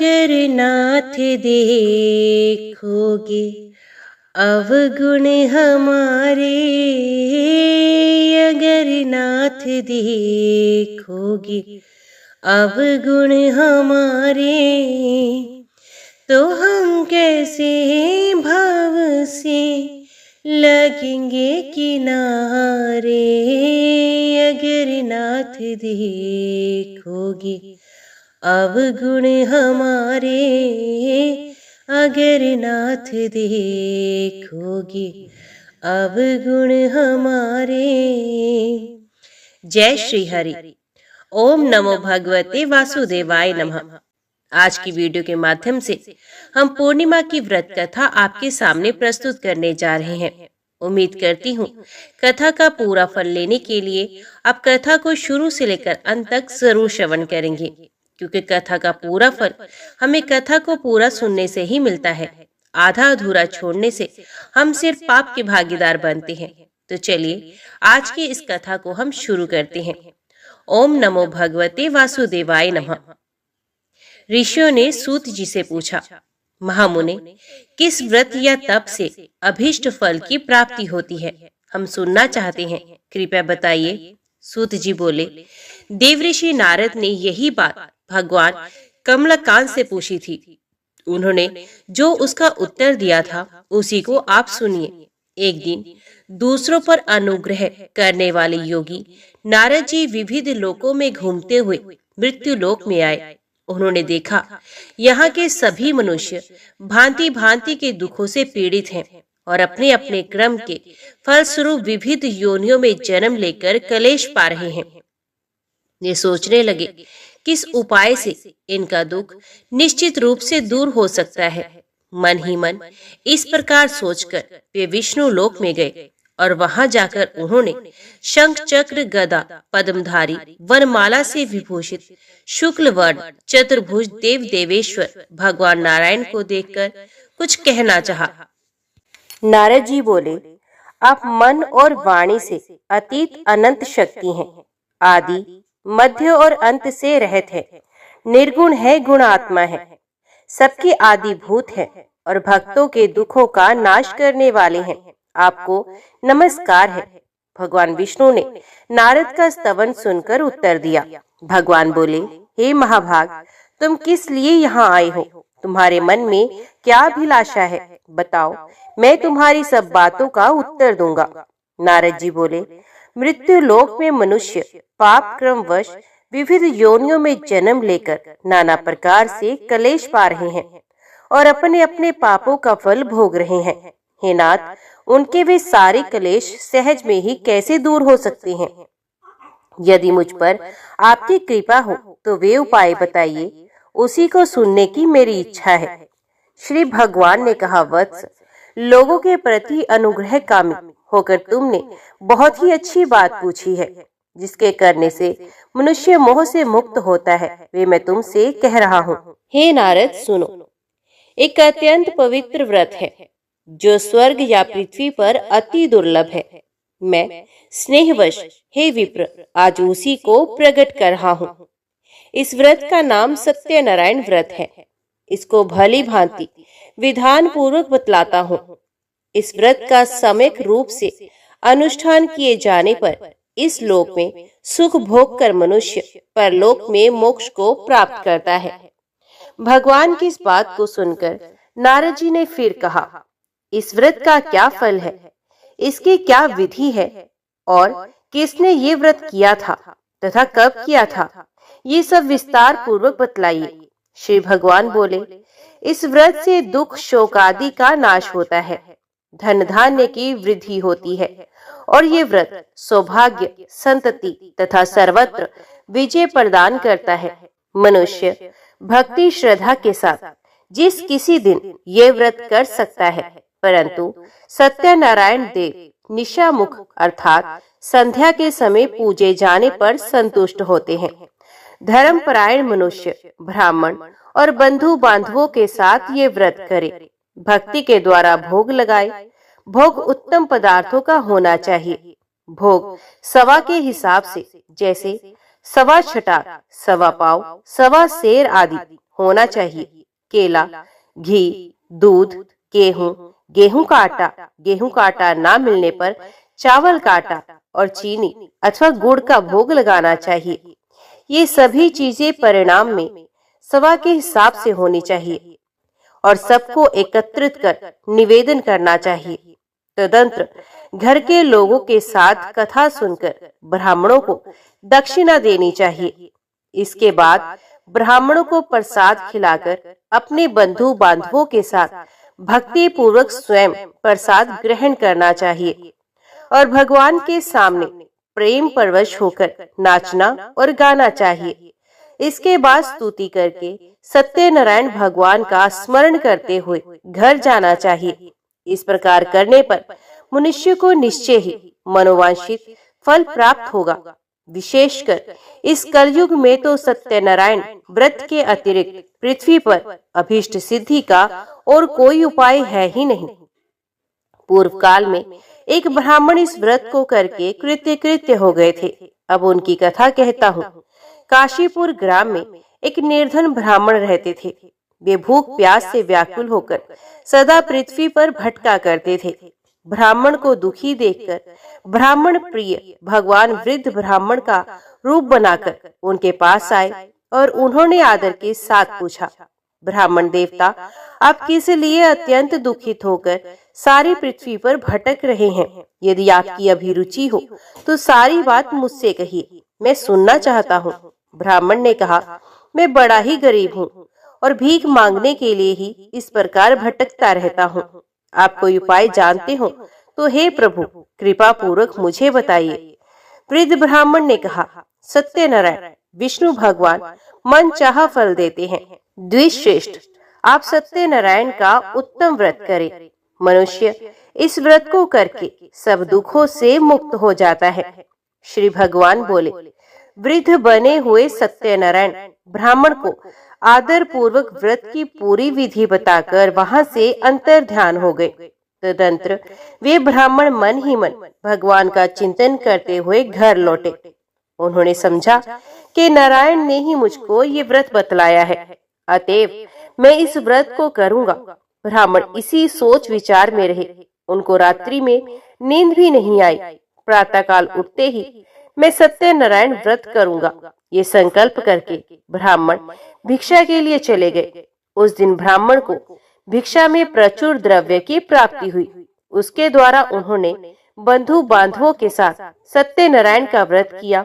अगर नाथ देखोगे अवगुण हमारे, अगर नाथ देखोगे अवगुण हमारे, तो हम कैसे भाव से लगेंगे किनारे। अगर नाथ देखोगे अवगुण हमारे, अगर नाथ देखोगे अवगुण हमारे। जय श्री हरि। ओम नमो भगवते वासुदेवाय नमः। आज की वीडियो के माध्यम से हम पूर्णिमा की व्रत कथा आपके सामने प्रस्तुत करने जा रहे हैं। उम्मीद करती हूँ कथा का पूरा फल लेने के लिए आप कथा को शुरू से लेकर अंत तक जरूर श्रवण करेंगे, क्योंकि कथा का पूरा फल हमें कथा को पूरा सुनने से ही मिलता है। आधा अधूरा छोड़ने से हम सिर्फ पाप के भागीदार बनते हैं। तो चलिए आज की इस कथा को हम शुरू करते हैं। ओम नमो भगवते वासुदेवाय नमः। ऋषियों ने सूत जी से पूछा, महामुने, किस व्रत या तप से अभीष्ट फल की प्राप्ति होती है? हम सुनना चाहते हैं, कृपया बताइए। सूत जी बोले, देवऋषि नारद ने यही बात भगवान कमलकांत से पूछी थी। उन्होंने जो उसका उत्तर दिया था उसी को आप सुनिए। एक दिन दूसरों पर अनुग्रह करने वाले योगी नारद जी विविध लोकों में घूमते हुए मृत्यु लोक में आए। उन्होंने देखा यहाँ के सभी मनुष्य भांति भांति के दुखों से पीड़ित हैं और अपने अपने क्रम के फलस्वरूप विविध योनियों में जन्म लेकर कलेश पा रहे हैं। ये सोचने लगे किस उपाय से इनका दुख निश्चित रूप से दूर हो सकता है। मन ही मन इस प्रकार सोचकर वे विष्णु लोक में गए और वहां जाकर उन्होंने शंख चक्र गदा पद्मधारी वनमाला से विभूषित शुक्ल वर्ण चतुर्भुज देव देवेश्वर भगवान नारायण को देखकर कुछ कहना चाहा। नारद जी बोले, आप मन और वाणी से अतीत अनंत शक्ति हैं, आदि मध्य और अंत से रहित है, निर्गुण है, गुणात्मा है, सबके आदिभूत है और भक्तों के दुखों का नाश करने वाले हैं। आपको नमस्कार है। भगवान विष्णु ने नारद का स्तवन सुनकर उत्तर दिया। भगवान बोले, हे महाभाग, तुम किस लिए यहाँ आए हो? तुम्हारे मन में क्या अभिलाषा है? बताओ, मैं तुम्हारी सब बातों का उत्तर दूंगा। नारद जी बोले, मृत्यु लोक में मनुष्य पाप क्रमवश विविध योनियों में जन्म लेकर नाना प्रकार से कलेश पा रहे हैं और अपने अपने पापों का फल भोग रहे हैं। हे नाथ, उनके वे सारे कलेश सहज में ही कैसे दूर हो सकते हैं? यदि मुझ पर आपकी कृपा हो तो वे उपाय बताइए, उसी को सुनने की मेरी इच्छा है। श्री भगवान ने कहा, वत्स, लोगों के प्रति अनुग्रह कामी होकर तुमने बहुत ही अच्छी बात पूछी है, जिसके करने से मनुष्य मोह से मुक्त होता है, वे मैं तुमसे कह रहा हूँ। हे नारद, सुनो। एक अत्यंत पवित्र व्रत है जो स्वर्ग या पृथ्वी पर अति दुर्लभ है। मैं स्नेहवश, हे विप्र, आज उसी को प्रकट कर रहा हूँ। इस व्रत का नाम सत्यनारायण व्रत है। इसको भली भांति विधान पूर्वक बतलाता हूँ। इस व्रत का सम्यक रूप से अनुष्ठान किए जाने पर इस लोक में सुख भोग कर मनुष्य परलोक में मोक्ष को प्राप्त करता है। भगवान की इस बात को सुनकर नारद जी ने फिर कहा, इस व्रत का क्या फल है? इसकी क्या विधि है? और किसने ये व्रत किया था तथा कब किया था? ये सब विस्तार पूर्वक बतलाइए। श्री भगवान बोले, इस व्रत से दुख शोक आदि का नाश होता है, धन धान्य की वृद्धि होती है और ये व्रत सौभाग्य, संतति तथा सर्वत्र विजय प्रदान करता है। मनुष्य भक्ति श्रद्धा के साथ जिस किसी दिन ये व्रत कर सकता है, परंतु सत्यनारायण देव निशामुख अर्थात संध्या के समय पूजे जाने पर संतुष्ट होते हैं। धर्मपरायण मनुष्य ब्राह्मण और बंधु बांधवों के साथ ये व्रत करे, भक्ति के द्वारा भोग लगाए। भोग उत्तम पदार्थों का होना चाहिए। भोग सवा के हिसाब से, जैसे सवा छटा, सवा पाव, सवा सेर आदि होना चाहिए। केला, घी, दूध, गेहूं, गेहूं का आटा ना मिलने पर चावल का आटा और चीनी अथवा गुड़ का भोग लगाना चाहिए। ये सभी चीजें परिणाम में सवा के हिसाब से होनी चाहिए और सबको एकत्रित कर निवेदन करना चाहिए। तदंतर घर के लोगों के साथ कथा सुनकर ब्राह्मणों को दक्षिणा देनी चाहिए। इसके बाद ब्राह्मणों को प्रसाद खिलाकर अपने बंधु बांधवों के साथ भक्ति पूर्वक स्वयं प्रसाद ग्रहण करना चाहिए और भगवान के सामने प्रेम परवश होकर नाचना और गाना चाहिए। इसके बाद स्तुति करके सत्यनारायण भगवान का स्मरण करते हुए घर जाना चाहिए। इस प्रकार करने पर मनुष्य को निश्चय ही मनोवांछित फल प्राप्त होगा। विशेषकर इस कलयुग में तो सत्यनारायण व्रत के अतिरिक्त पृथ्वी पर अभीष्ट सिद्धि का और कोई उपाय है ही नहीं। पूर्व काल में एक ब्राह्मण इस व्रत को करके कृत्य हो गए थे। अब उनकी कथा कहता हूँ। काशीपुर ग्राम में एक निर्धन ब्राह्मण रहते थे। वे भूख प्यास से व्याकुल होकर सदा पृथ्वी पर भटका करते थे। ब्राह्मण को दुखी देखकर ब्राह्मण प्रिय भगवान वृद्ध ब्राह्मण का रूप बनाकर उनके पास आए और उन्होंने आदर के साथ पूछा, ब्राह्मण देवता, आप किस लिए अत्यंत दुखित होकर सारी पृथ्वी पर भटक रहे हैं? यदि आपकी अभिरुचि हो तो सारी बात मुझसे कहिए, मैं सुनना चाहता हूँ। ब्राह्मण ने कहा, मैं बड़ा ही गरीब हूँ और भीख मांगने के लिए ही इस प्रकार भटकता रहता हूँ। आप कोई उपाय जानते हो तो हे प्रभु कृपा पूर्वक मुझे बताइए। वृद्ध ब्राह्मण ने कहा, सत्यनारायण विष्णु भगवान मन चाहा फल देते हैं। द्विश्रेष्ठ, आप सत्यनारायण का उत्तम व्रत करें। मनुष्य इस व्रत को करके सब दुखों से मुक्त हो जाता है। श्री भगवान बोले। वृद्ध बने हुए सत्यनारायण ब्राह्मण को आदर पूर्वक व्रत की पूरी विधि बताकर वहां से अंतर ध्यान हो गए। तदंतर वे ब्राह्मण मन ही मन भगवान का चिंतन करते हुए घर लौटे। उन्होंने समझा कि नारायण ने ही मुझको ये व्रत बतलाया है, अतएव मैं इस व्रत को करूंगा। ब्राह्मण इसी सोच विचार में रहे। उनको रात्रि में नींद भी नहीं आई। प्रातःकाल उठते ही मैं सत्यनारायण व्रत करूंगा, ये संकल्प करके ब्राह्मण भिक्षा के लिए चले गए। उस दिन ब्राह्मण को भिक्षा में प्रचुर द्रव्य की प्राप्ति हुई। उसके द्वारा उन्होंने बंधु बांधवों के साथ सत्यनारायण का व्रत किया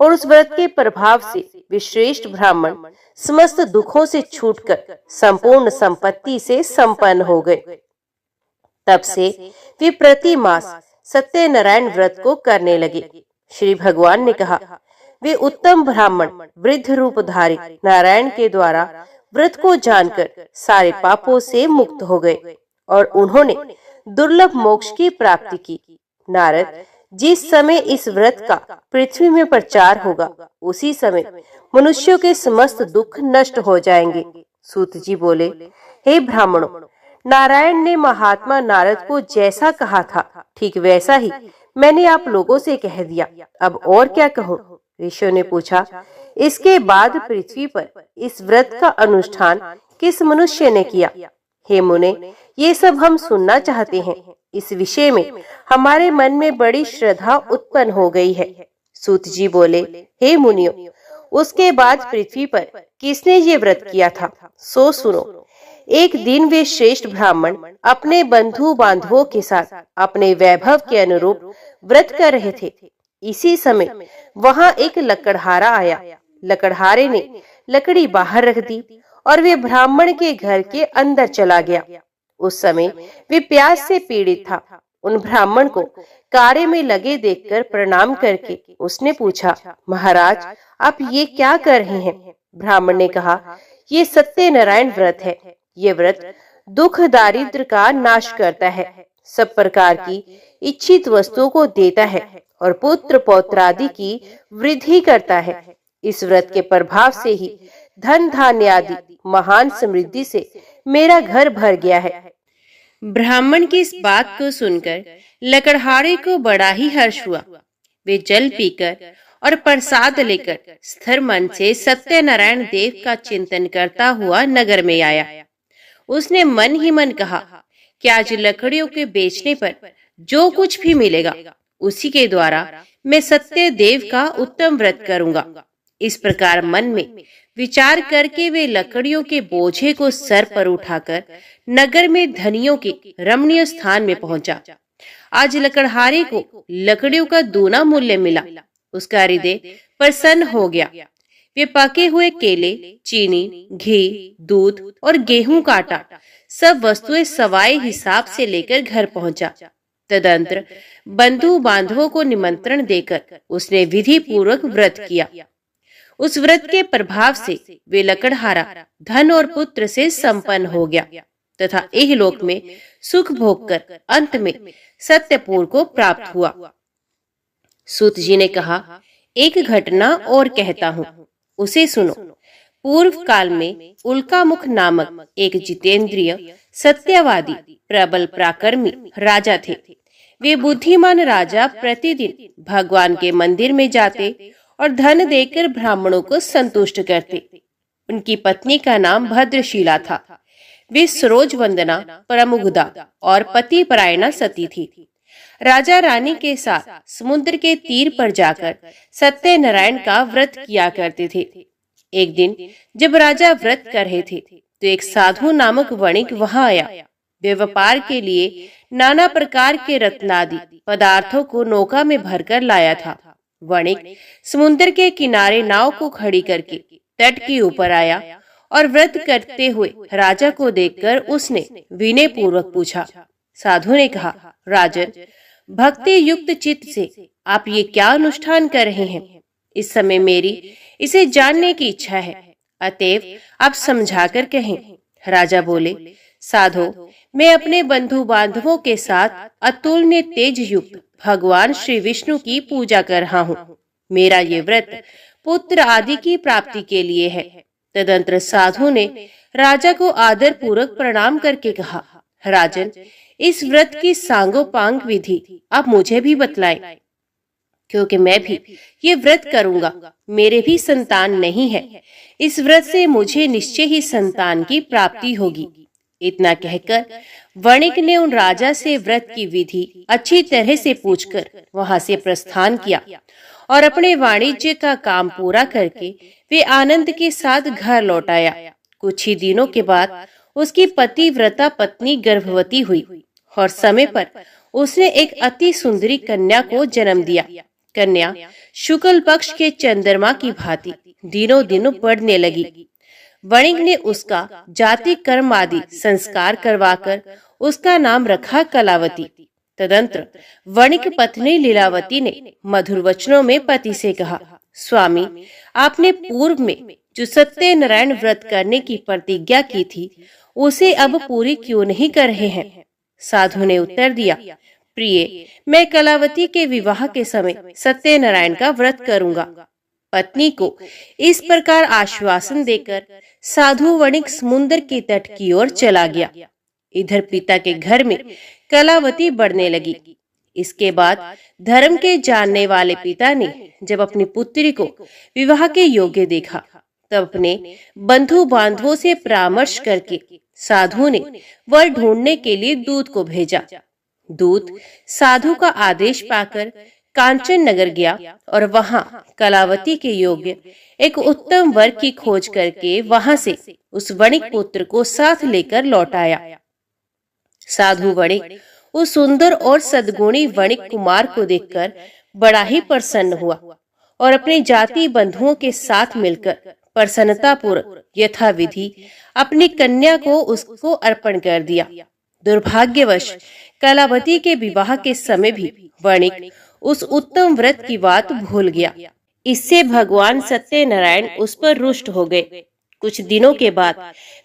और उस व्रत के प्रभाव से वे श्रेष्ठ ब्राह्मण समस्त दुखों से छूटकर संपूर्ण संपत्ति से संपन्न हो गए। तब से वे प्रति मास सत्यनारायण व्रत को करने लगे। श्री भगवान ने कहा, वे उत्तम ब्राह्मण वृद्ध रूपधारी नारायण के द्वारा व्रत को जानकर सारे पापों से मुक्त हो गए और उन्होंने दुर्लभ मोक्ष की प्राप्ति की। नारद, जिस समय इस व्रत का पृथ्वी में प्रचार होगा उसी समय मनुष्यों के समस्त दुख नष्ट हो जाएंगे। सूत जी बोले, हे ब्राह्मणों, नारायण ने महात्मा नारद को जैसा कहा था ठीक वैसा ही मैंने आप लोगों से कह दिया। अब और क्या कहूँ? ऋषियों ने पूछा, इसके बाद पृथ्वी पर इस व्रत का अनुष्ठान किस मनुष्य ने किया? हे मुने, ये सब हम सुनना चाहते हैं। इस विषय में हमारे मन में बड़ी श्रद्धा उत्पन्न हो गई है। सूत जी बोले, हे मुनियों, उसके बाद पृथ्वी पर किसने ये व्रत किया था सो सुनो। एक दिन वे श्रेष्ठ ब्राह्मण अपने बंधु बांधवों के साथ अपने वैभव के अनुरूप व्रत कर रहे थे। इसी समय वहां एक लकड़हारा आया। लकड़हारे ने लकड़ी बाहर रख दी और वे ब्राह्मण के घर के अंदर चला गया। उस समय वे प्यास से पीड़ित था। उन ब्राह्मण को कार्य में लगे देखकर प्रणाम करके उसने पूछा, महाराज, आप ये क्या कर रहे हैं? ब्राह्मण ने कहा, ये सत्यनारायण व्रत है। ये व्रत दुख दारिद्र का नाश करता है, सब प्रकार की इच्छित वस्तुओं को देता है और पुत्र पौत्र आदि की वृद्धि करता है। इस व्रत के प्रभाव से ही धन धान्य आदि महान समृद्धि से मेरा घर भर गया है। ब्राह्मण की इस बात को सुनकर लकड़हारे को बड़ा ही हर्ष हुआ। वे जल पीकर और प्रसाद लेकर स्थिर मन से सत्यनारायण देव का चिंतन करता हुआ नगर में आया। उसने मन ही मन कहा कि आज लकड़ियों के बेचने पर जो कुछ भी मिलेगा उसी के द्वारा मैं सत्य देव का उत्तम व्रत करूंगा। इस प्रकार मन में विचार करके वे लकड़ियों के बोझे को सर पर उठाकर नगर में धनियों के रमणीय स्थान में पहुंचा। आज लकड़हारे को लकड़ियों का दूना मूल्य मिला। उसका हृदय प्रसन्न हो गया। वे पके हुए केले, चीनी, घी, दूध और गेहूं का आटा सब वस्तुएं सवाए हिसाब से लेकर घर पहुंचा। तदंतर बंधु बांधवों को निमंत्रण देकर उसने विधि पूर्वक व्रत किया। उस व्रत के प्रभाव से वे लकड़हारा धन और पुत्र से संपन्न हो गया तथा इहलोक में सुख भोग कर अंत में सत्यपुर को प्राप्त हुआ। सूत जी ने कहा, एक घटना और कहता हूँ, उसे सुनो। पूर्व काल में उल्कामुख नामक एक जितेंद्रिय, सत्यवादी, प्रबल पराक्रमी राजा थे। वे बुद्धिमान राजा प्रतिदिन भगवान के मंदिर में जाते और धन देकर ब्राह्मणों को संतुष्ट करते। उनकी पत्नी का नाम भद्रशीला था। वे सरोज वंदना, परमुग्धा और पति परायणा सती थी। राजा रानी के साथ समुद्र के तीर पर जाकर सत्यनारायण का व्रत किया करते थे। एक दिन जब राजा व्रत कर रहे थे तो एक साधु नामक वणिक वहां आया। वे व्यापार के लिए नाना प्रकार के रत्नादि पदार्थों को नौका में भरकर लाया था। वणिक समुद्र के किनारे नाव को खड़ी करके तट के ऊपर आया और व्रत करते हुए राजा को देखकर उसने विनय पूर्वक पूछा। साधु ने कहा, राजन, भक्ति युक्त चित्त से आप ये क्या अनुष्ठान कर रहे हैं? इस समय मेरी इसे जानने की इच्छा है, अतएव आप समझाकर कहें। राजा बोले, साधो, मैं अपने बंधु बांधवों के साथ अतुलनीय तेज युक्त भगवान श्री विष्णु की पूजा कर रहा हूँ। मेरा ये व्रत पुत्र आदि की प्राप्ति के लिए है। तदंतर साधु ने राजा को आदर पूर्वक प्रणाम करके कहा, राजन, इस व्रत की सांगोपांग विधि आप मुझे भी बतलाएं, क्योंकि मैं भी ये व्रत करूंगा। मेरे भी संतान नहीं है। इस व्रत से मुझे निश्चय ही संतान की प्राप्ति होगी। इतना कहकर वणिक ने उन राजा से व्रत की विधि अच्छी तरह से पूछकर वहां से प्रस्थान किया और अपने वाणिज्य का काम पूरा करके वे आनंद के साथ घर लौट आया। कुछ ही दिनों के बाद उसकी पतिव्रता पत्नी गर्भवती हुई और समय पर उसने एक अति सुंदरी कन्या को जन्म दिया। कन्या शुक्ल पक्ष के चंद्रमा की भांति दिनों दिन बढ़ने लगी। वणिक ने उसका जाति कर्म आदि संस्कार करवाकर उसका नाम रखा कलावती। तदंतर वणिक पत्नी लीलावती ने मधुर वचनों में पति से कहा, स्वामी, आपने पूर्व में जो सत्यनारायण व्रत करने की प्रतिज्ञा की थी उसे अब पूरी क्यों नहीं कर रहे हैं? साधु ने उत्तर दिया, प्रिय, मैं कलावती के विवाह के समय सत्यनारायण का व्रत करूंगा। पत्नी को इस प्रकार आश्वासन देकर साधु वणिक समुद्र के तट की ओर चला गया। इधर पिता के घर में कलावती बढ़ने लगी। इसके बाद धर्म के जानने वाले पिता ने जब अपनी पुत्री को विवाह के योग्य देखा तब अपने बंधु बांधवों से परामर्श करके साधु ने वर ढूंढने के लिए दूत को भेजा। दूत साधु का आदेश पाकर कांचन नगर गया और वहां कलावती के योग्य एक उत्तम वर की खोज करके वहां से उस वणिक पुत्र को साथ लेकर लौट आया। साधु वणिक उस सुंदर और सद्गुणी वणिक कुमार को देखकर बड़ा ही प्रसन्न हुआ और अपने जाति बंधुओं के साथ मिलकर प्रसन्नता पूर्वक यथाविधि अपनी कन्या को उसको अर्पण कर दिया। दुर्भाग्यवश कलावती के विवाह के समय भी वणिक उस उत्तम व्रत की बात भूल गया। इससे भगवान सत्यनारायण उस पर रुष्ट हो गए। कुछ दिनों के बाद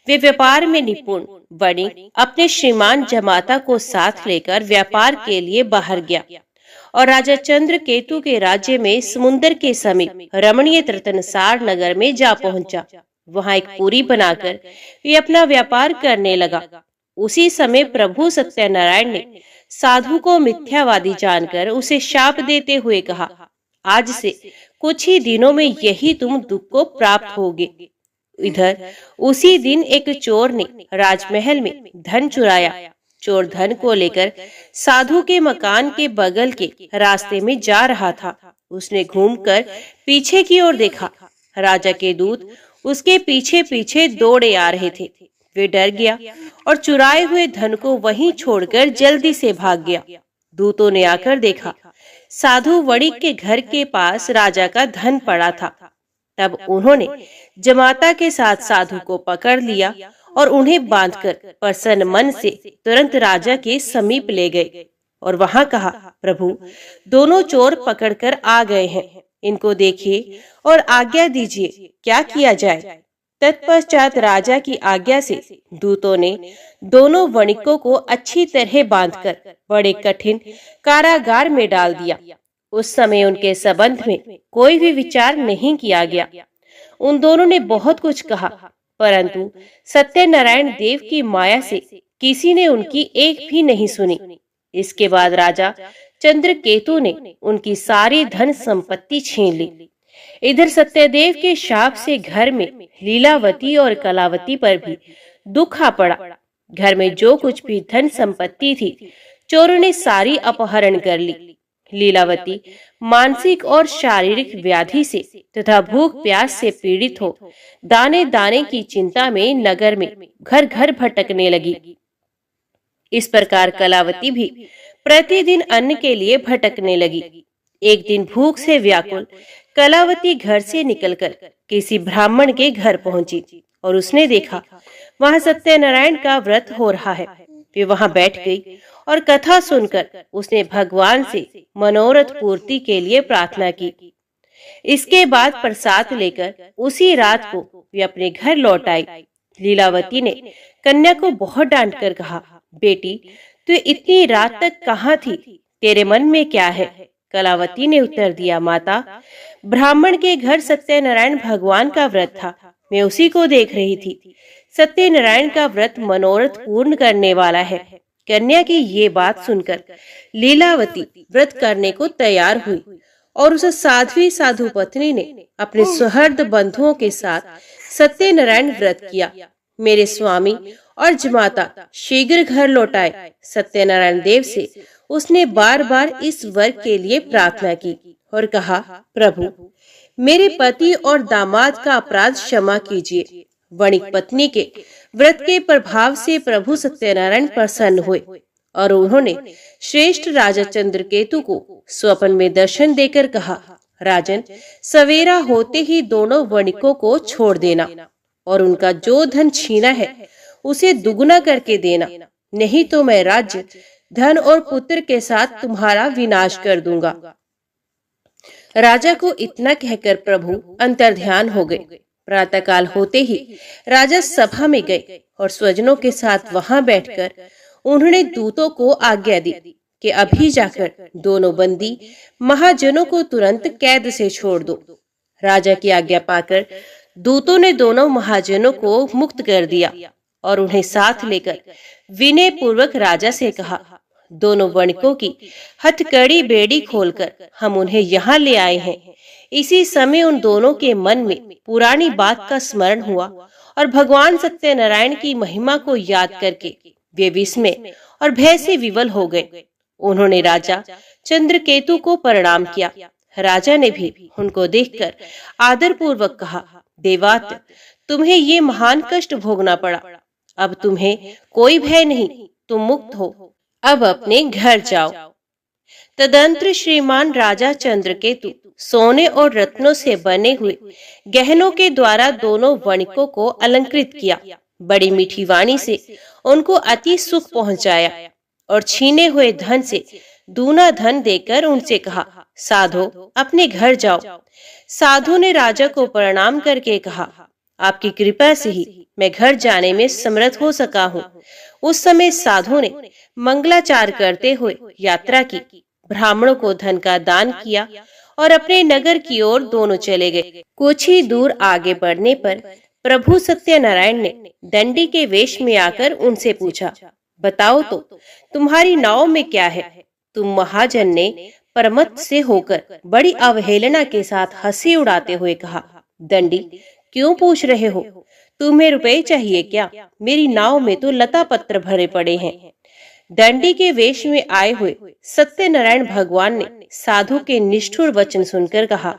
वे व्यापार में निपुण वणिक अपने श्रीमान जमाता को साथ लेकर व्यापार के लिए बाहर गया और राजा चंद्र केतु के राज्य में समुद्र के समीप रमणीय रतनसार नगर में जा पहुंचा। वहां एक पुरी बनाकर वे अपना व्यापार करने लगा। उसी समय प्रभु सत्यनारायण ने साधु को मिथ्यावादी जानकर उसे शाप देते हुए कहा, आज से कुछ ही दिनों में यही तुम दुख को प्राप्त होगे। इधर उसी दिन एक चोर ने राजमहल में धन चुराया। चोर धन को लेकर साधु के मकान के बगल के रास्ते में जा रहा था। उसने घूमकर पीछे की ओर देखा। राजा के दूत उसके पीछे पीछे दौड़े आ रहे थे। वे डर गया और चुराए हुए धन को वहीं छोड़कर जल्दी से भाग गया। दूतों ने आकर देखा, साधु वणिक के घर के पास राजा का धन पड़ा था। तब उन्होंने जमाता के साथ साधु को पकड़ लिया और उन्हें बांधकर प्रसन्न मन से तुरंत राजा के समीप ले गए और वहां कहा, प्रभु, दोनों चोर पकड़कर आ गए हैं, इनको देखिए और आज्ञा दीजिए क्या किया जाए। तत्पश्चात राजा की आज्ञा से दूतों ने दोनों वणिकों को अच्छी तरह बांधकर बड़े कठिन कारागार में डाल दिया। उस समय उनके संबंध में कोई भी विचार नहीं किया गया। उन दोनों ने बहुत कुछ कहा, परंतु सत्यनारायण देव की माया से किसी ने उनकी एक भी नहीं सुनी। इसके बाद राजा चंद्रकेतु ने उनकी सारी धन संपत्ति छीन ली। इधर सत्यदेव के शाप से घर में लीलावती और कलावती पर भी दुख आ पड़ा। घर में जो कुछ भी धन संपत्ति थी, चोरों ने सारी अपहरण कर ली। लीलावती मानसिक और शारीरिक व्याधि से तथा भूख प्यास से पीड़ित हो दाने दाने की चिंता में नगर में घर घर भटकने लगी। इस प्रकार कलावती भी प्रतिदिन अन्न के लिए भटकने लगी। एक दिन भूख से व्याकुल कलावती घर से निकलकर किसी ब्राह्मण के घर पहुंची और उसने देखा वहां सत्यनारायण का व्रत हो रहा है। वे वहां बैठ गई और कथा सुनकर उसने भगवान से मनोरथ पूर्ति के लिए प्रार्थना की। इसके बाद प्रसाद लेकर उसी रात को वे अपने घर लौट आई। लीलावती ने कन्या को बहुत डांट कर कहा, बेटी, तू इतनी रात तक कहाँ थी? तेरे मन में क्या है? कलावती ने उत्तर दिया, माता, ब्राह्मण के घर सत्यनारायण भगवान का व्रत था, मैं उसी को देख रही थी। सत्यनारायण का व्रत मनोरथ पूर्ण करने वाला है। कन्या की ये बात सुनकर लीलावती व्रत करने को तैयार हुई और उस साध्वी साधु पत्नी ने अपने सुहृद बंधुओं के साथ सत्यनारायण व्रत किया। मेरे स्वामी और जमाता शीघ्र घर लौटाए। सत्यनारायण देव से उसने बार बार इस वर के लिए प्रार्थना की और कहा, प्रभु, मेरे पति और दामाद का अपराध क्षमा कीजिए। वणिक पत्नी के व्रत के प्रभाव से प्रभु सत्यनारायण प्रसन्न हुए और उन्होंने श्रेष्ठ राजा चंद्रकेतु को स्वप्न में दर्शन देकर कहा, राजन, सवेरा होते ही दोनों वणिकों को छोड़ देना और उनका जो धन छीना है उसे दुगुना करके देना, नहीं तो मैं राज्य, धन और पुत्र के साथ तुम्हारा विनाश कर दूंगा। राजा को इतना कहकर प्रभु अंतर्ध्यान हो गए। प्रातःकाल होते ही राजा सभा में गए और स्वजनों के साथ वहां बैठकर उन्होंने दूतों को आज्ञा दी कि अभी जाकर दोनों बंदी महाजनों को तुरंत कैद से छोड़ दो। राजा की आज्ञा पाकर दूतों ने दोनों महाजनों को मुक्त कर दिया और उन्हें साथ लेकर विनय पूर्वक राजा से कहा, दोनों वणिकों की हथकड़ी बेड़ी खोलकर हम उन्हें यहाँ ले आए हैं। इसी समय उन दोनों के मन में पुरानी बात का स्मरण हुआ और भगवान सत्यनारायण की महिमा को याद करके वे विस्मय और भय से विवल हो गए। उन्होंने राजा चंद्रकेतु को प्रणाम किया। राजा ने भी उनको देखकर आदर पूर्वक कहा, देवात्य, तुम्हें ये महान कष्ट भोगना पड़ा, अब तुम्हें कोई भय नहीं, तुम मुक्त हो, अब अपने घर जाओ। तदंतर श्रीमान राजा चंद्रकेतु सोने और रत्नों से बने हुए गहनों के द्वारा दोनों वणिकों को अलंकृत किया। बड़ी मीठी वाणी से उनको अति सुख पहुंचाया और छीने हुए धन से दूना धन देकर उनसे कहा, साधो, अपने घर जाओ। साधु ने राजा को प्रणाम करके कहा, आपकी कृपा से ही मैं घर जाने में समर्थ हो सका हूँ। उस समय साधु ने मंगलाचार करते हुए यात्रा की, ब्राह्मणों को धन का दान किया और अपने नगर की ओर दोनों चले गए। कुछ ही दूर आगे बढ़ने पर प्रभु सत्यनारायण ने दंडी के वेश में आकर उनसे पूछा, बताओ तो, तुम्हारी नाव में क्या है? तुम महाजन ने प्रमत्त से होकर बड़ी अवहेलना के साथ हंसी उड़ाते हुए कहा, दंडी, क्यों पूछ रहे हो? तुम्हें रुपए चाहिए क्या? मेरी नाव में तो लता पत्र भरे पड़े हैं। दंडी के वेश में आए हुए सत्यनारायण भगवान ने साधु के निष्ठुर वचन सुनकर कहा,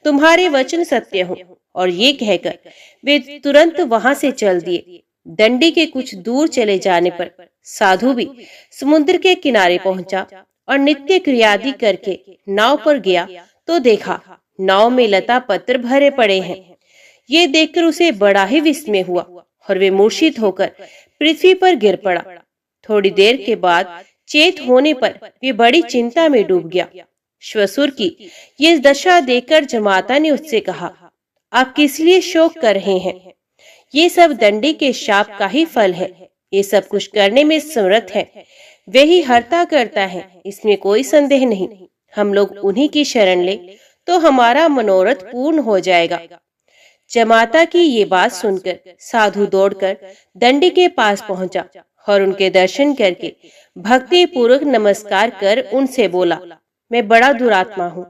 तुम्हारे वचन सत्य हो। और ये कहकर वे तुरंत वहां से चल दिए। दंडी के कुछ दूर चले जाने पर साधु भी समुद्र के किनारे पहुंचा और नित्य क्रियादि करके नाव पर गया तो देखा नाव में लता पत्र भरे पड़े हैं। ये देखकर उसे बड़ा ही विस्मय हुआ और वे मूर्छित होकर पृथ्वी पर गिर पड़ा। थोड़ी देर के बाद चेत होने पर वे बड़ी चिंता में डूब गया। श्वसुर की ये दशा देखकर जमाता ने उससे कहा, आप किस लिए शोक कर रहे हैं? ये सब दंडी के शाप का ही फल है। ये सब कुछ करने में समर्थ है, वे ही हरता करता है, इसमें कोई संदेह नहीं। हम लोग उन्हीं की शरण ले तो हमारा मनोरथ पूर्ण हो जाएगा। जमाता की ये बात सुनकर साधु दौड़कर दंडी के पास पहुंचा और उनके दर्शन करके भक्ति पूर्वक नमस्कार कर उनसे बोला, मैं बड़ा दुरात्मा हूँ।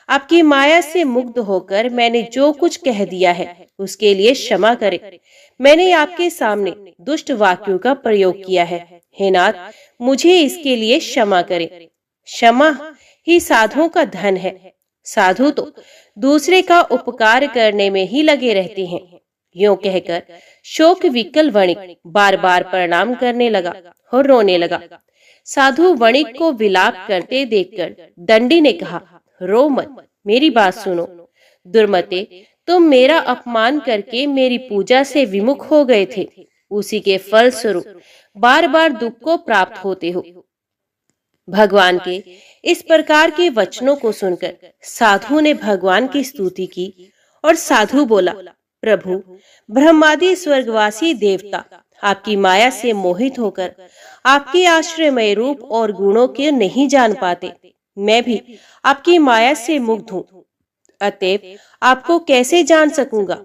आपकी माया से मुग्ध होकर मैंने जो कुछ कह दिया है उसके लिए क्षमा करें। मैंने आपके सामने दुष्ट वाक्यों का प्रयोग किया है। हे नाथ, मुझे इसके लिए क्षमा करें। क्षमा ही साधुओं का धन है। साधु तो दूसरे का उपकार करने में ही लगे रहते हैं। यूं कहकर शोक विकल वणिक बार बार प्रणाम करने लगा और रोने लगा। साधु वणिक को विलाप करते देखकर दंडी ने कहा, रो मत, मेरी बात सुनो। दुर्मते, तुम मेरा अपमान करके मेरी पूजा से विमुख हो गए थे। उसी के फल स्वरूप बार बार दुख को प्राप्त होते हो। भगवान के इस प्रकार के वचनों को सुनकर साधु ने भगवान की स्तुति की और साधु बोला, प्रभु, ब्रह्मादि स्वर्गवासी देवता आपकी माया से मोहित होकर आपके आश्रयमय रूप और गुणों के नहीं जान पाते। मैं भी आपकी माया से मुग्ध हूँ, अतएव आपको कैसे जान सकूंगा?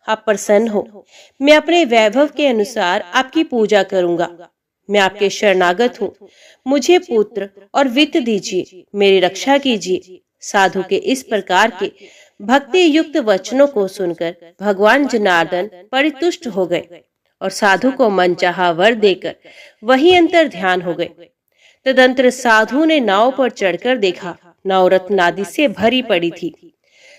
आप प्रसन्न हो, मैं अपने वैभव के अनुसार आपकी पूजा करूंगा। मैं आपके शरणागत हूँ, मुझे पुत्र और वित्त दीजिए, मेरी रक्षा कीजिए। साधु के इस प्रकार के भक्ति युक्त वचनों को सुनकर भगवान जनार्दन परितुष्ट हो गए और साधु को मनचाहा वर देकर वही अंतर ध्यान हो गए। तदंतर साधु ने नाव पर चढ़कर देखा, नाव रत्नादि से भरी पड़ी थी।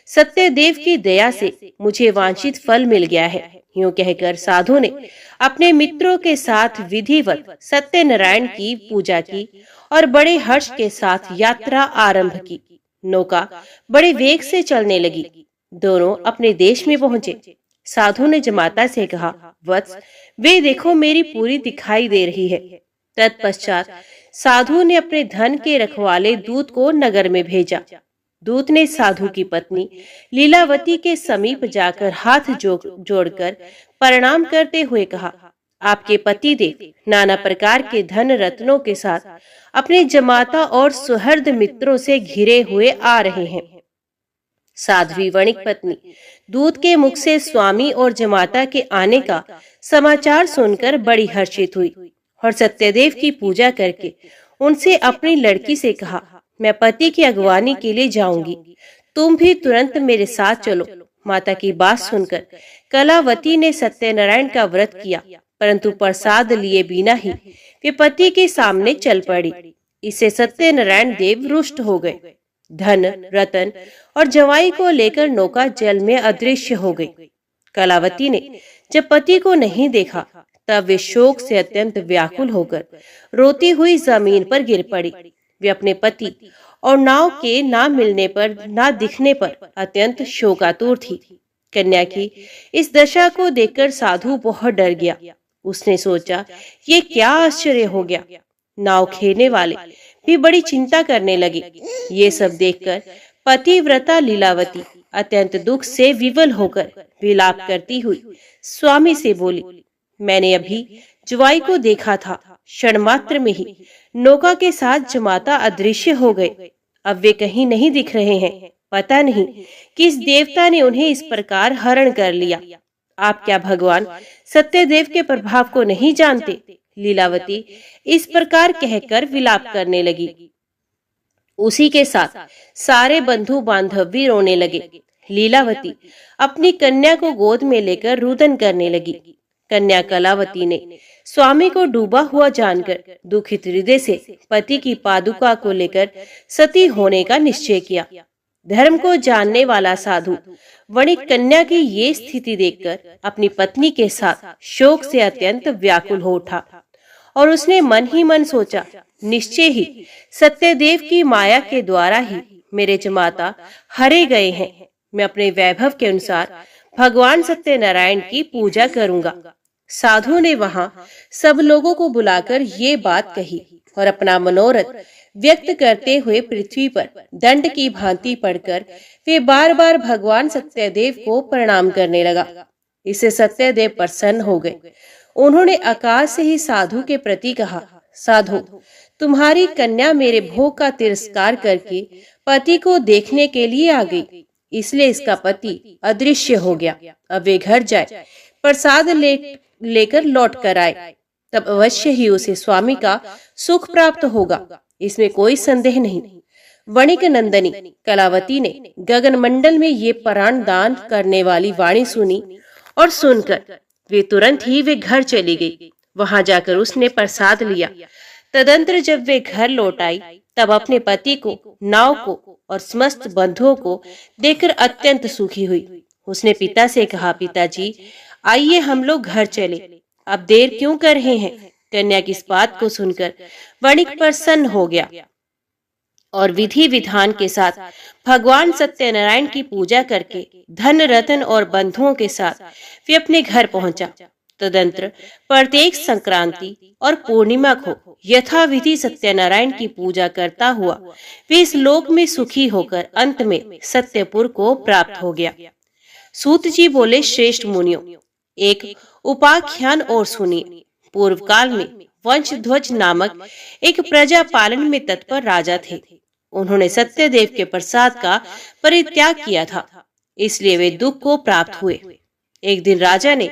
सत्यदेव की दया से मुझे वांछित फल मिल गया है। यूं कहकर साधु ने अपने मित्रों के साथ विधिवत सत्यनारायण की पूजा की और बड़े हर्ष के साथ यात्रा आरंभ की। नौका बड़े वेग से चलने लगी। दोनों अपने देश में पहुंचे। साधु ने जमाता से कहा, वत्स, वे देखो मेरी पूरी दिखाई दे रही है। तत्पश्चात साधु ने अपने धन के रखवाले दूत को नगर में भेजा। दूत ने साधु की पत्नी लीलावती के समीप जाकर हाथ जोड़कर प्रणाम करते हुए कहा, आपके पति देव नाना प्रकार के धन रत्नों के साथ अपने जमाता और सुहृद मित्रों से घिरे हुए आ रहे हैं। साध्वी वणिक पत्नी दूत के मुख से स्वामी और जमाता के आने का समाचार सुनकर बड़ी हर्षित हुई और सत्यदेव की पूजा करके उनसे अपनी लड़की से कहा, मैं पति की अगवानी के लिए जाऊंगी, तुम भी तुरंत मेरे साथ चलो। माता की बात सुनकर कलावती ने सत्यनारायण का व्रत किया, परंतु प्रसाद लिए बिना ही वे पति के सामने चल पड़ी। इससे सत्यनारायण देव रुष्ट हो गए। धन रतन और जवाई को लेकर नौका जल में अदृश्य हो गई। कलावती ने जब पति को नहीं देखा तब वे शोक से अत्यंत व्याकुल होकर रोती हुई जमीन पर गिर पड़ी। वे अपने पति और नाव के ना मिलने पर, ना दिखने पर अत्यंत शोकातुर थी। कन्या की इस दशा को देखकर साधु बहुत डर गया। उसने सोचा, ये क्या आश्चर्य हो गया। नाव खेने वाले भी बड़ी चिंता करने लगे। ये सब देखकर पतिव्रता लीलावती अत्यंत दुख से विवल होकर विलाप करती हुई स्वामी से बोली, मैंने अभी जुवाई को देखा था, क्षण मात्र में ही नौका के साथ जमाता अदृश्य हो गए। अब वे कहीं नहीं दिख रहे हैं। पता नहीं किस देवता ने उन्हें इस प्रकार हरण कर लिया। आप क्या भगवान सत्यदेव के प्रभाव को नहीं जानते? लीलावती इस प्रकार कहकर विलाप करने लगी। उसी के साथ सारे बंधु बांधव भी रोने लगे। लीलावती अपनी कन्या को गोद में लेकर रुदन करने लगी। कन्या कलावती ने स्वामी को डूबा हुआ जानकर दुखित हृदय से पति की पादुका को लेकर सती होने का निश्चय किया। धर्म को जानने वाला साधु वणिक कन्या की ये स्थिति देखकर अपनी पत्नी के साथ शोक से अत्यंत व्याकुल हो उठा और उसने मन ही मन सोचा, निश्चय ही सत्यदेव की माया के द्वारा ही मेरे जमाता हरे गए हैं। मैं अपने वैभव के अनुसार भगवान सत्यनारायण की पूजा करूंगा। साधु ने वहां सब लोगों को बुलाकर ये बात कही और अपना मनोरथ व्यक्त करते हुए पृथ्वी पर दंड की भांति पड़कर वे बार बार भगवान सत्यदेव को प्रणाम करने लगा। इससे सत्यदेव प्रसन्न हो गए। उन्होंने आकाश से ही साधु के प्रति कहा, साधु, तुम्हारी कन्या मेरे भोग का तिरस्कार करके पति को देखने के लिए आ गई, इसलिए इसका पति अदृश्य हो गया। अब वे घर जाए, प्रसाद लेकर लौट कर आए, तब अवश्य ही उसे स्वामी का सुख प्राप्त होगा, इसमें कोई संदेह नहीं। वणिक नंदनी कलावती ने गगन मंडल में ये प्राण दान करने वाली वाणी सुनी और सुनकर वे तुरंत ही वे घर चली गई। वहां जाकर उसने प्रसाद लिया। तदंतर जब वे घर लौट आई तब अपने पति को, नाव को और समस्त बंधुओं को देखकर अत्यंत सुखी हुई। उसने पिता से कहा, पिताजी आइए हम लोग घर चले, अब देर क्यों कर रहे हैं। कन्या की इस बात को सुनकर वणिक प्रसन्न हो गया और विधि विधान के साथ भगवान सत्यनारायण की पूजा करके धन रतन और बंधुओं के साथ वे अपने घर पहुंचा। तदंतर प्रत्येक संक्रांति और पूर्णिमा को यथाविधि सत्यनारायण की पूजा करता हुआ वे इस लोक में सुखी होकर अंत में सत्यपुर को प्राप्त हो गया। सूत जी बोले, श्रेष्ठ मुनियों, एक उपाख्यान और सुनिए। पूर्व काल में वंशध्वज नामक एक प्रजा पालन में तत्पर राजा थे। उन्होंने सत्यदेव के प्रसाद का परित्याग किया था, इसलिए वे दुख को प्राप्त हुए। एक दिन राजा ने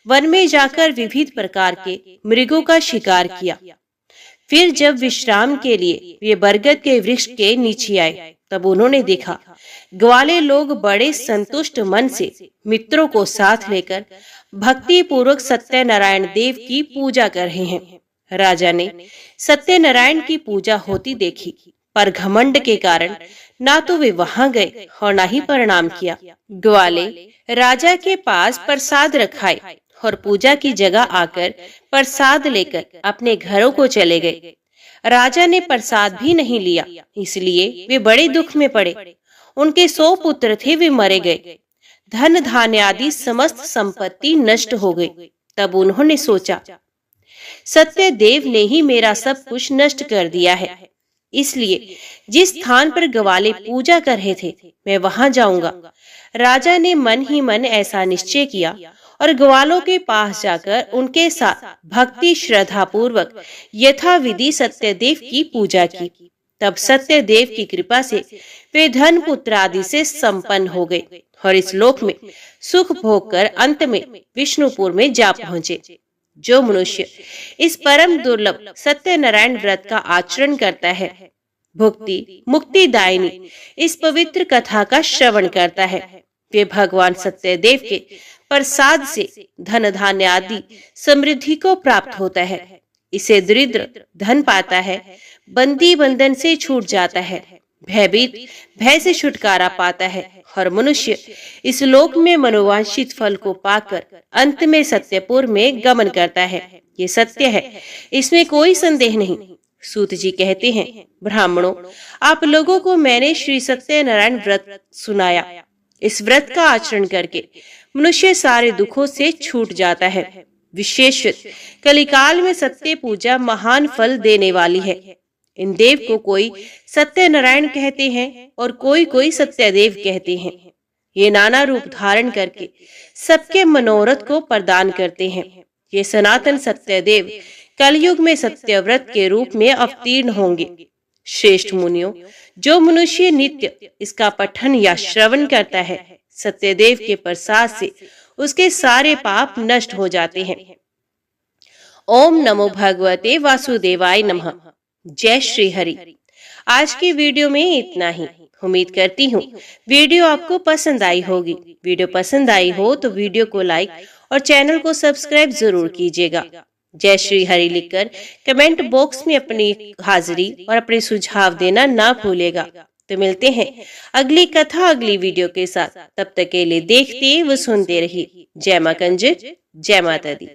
वन में जाकर विविध प्रकार के मृगों का शिकार किया। फिर जब विश्राम के लिए वे बरगद के वृक्ष के नीचे आए तब उन्होंने देखा ग्वाले लोग बड़े संतुष्ट मन से मित्रों को साथ लेकर भक्ति पूर्वक सत्यनारायण देव की पूजा कर रहे हैं। राजा ने सत्यनारायण की पूजा होती देखी, पर घमंड के कारण ना तो वे वहां गए और ना ही प्रणाम किया। ग्वाले राजा के पास प्रसाद रखाए और पूजा की जगह आकर प्रसाद लेकर अपने घरों को चले गए। राजा ने प्रसाद भी नहीं लिया, इसलिए वे बड़े दुख में पड़े। उनके 100 पुत्र थे, वे मरे गए। धन धान्य आदि समस्त संपत्ति नष्ट हो गई। तब उन्होंने सोचा, सत्यदेव ने ही मेरा सब कुछ नष्ट कर दिया है, इसलिए जिस स्थान पर ग्वाले पूजा कर रहे थे मैं वहां जाऊंगा। राजा ने मन ही मन ऐसा निश्चय किया और ग्वालों के पास जाकर उनके साथ भक्ति श्रद्धा पूर्वक यथाविधि सत्यदेव की पूजा की। तब सत्यदेव की कृपा से वे धन पुत्र आदि से संपन्न हो गए और इस लोक में सुख भोग कर अंत में विष्णुपुर में जा पहुंचे। जो मनुष्य इस परम दुर्लभ सत्यनारायण व्रत का आचरण करता है, भुक्ति मुक्तिदायिनी इस पवित्र कथा का श्रवण करता है, वे भगवान सत्यदेव के प्रसाद से धन धान्य आदि समृद्धि को प्राप्त होता है। इसे दरिद्र धन पाता है, बंदी बंधन से छूट जाता है, भयभीत भय से छुटकारा पाता है और मनुष्य इस लोक में मनोवांछित फल को पाकर अंत में सत्यपुर में गमन करता है। ये सत्य है, इसमें कोई संदेह नहीं। सूत जी कहते हैं, ब्राह्मणों, आप लोगों को मैंने श्री सत्यनारायण व्रत सुनाया। इस व्रत का आचरण करके मनुष्य सारे दुखों से छूट जाता है। विशेषत कलिकाल में सत्य पूजा महान फल देने वाली है। इन देव को कोई सत्यनारायण कहते हैं और कोई सत्यदेव कहते हैं। ये नाना रूप धारण करके सबके मनोरथ को प्रदान करते हैं। ये सनातन सत्यदेव कलयुग में सत्यव्रत के रूप में अवतीर्ण होंगे। श्रेष्ठ मुनियों, जो मनुष्य नित्य इसका पठन या श्रवण करता है, सत्यदेव के प्रसाद से उसके सारे पाप नष्ट हो जाते हैं। ओम नमो भगवते वासुदेवाय नमः। जय श्री हरि। आज की वीडियो में इतना ही। उम्मीद करती हूँ वीडियो आपको पसंद आई होगी। वीडियो पसंद आई हो तो वीडियो को लाइक और चैनल को सब्सक्राइब जरूर कीजिएगा। जय श्री हरि लिखकर कमेंट बॉक्स में अपनी हाजिरी और अपने सुझाव देना ना भूलेगा। तो मिलते हैं अगली कथा अगली वीडियो के साथ। तब तक के लिए देखते व सुनते रहिए। जय मां कंजर, जय माता दी।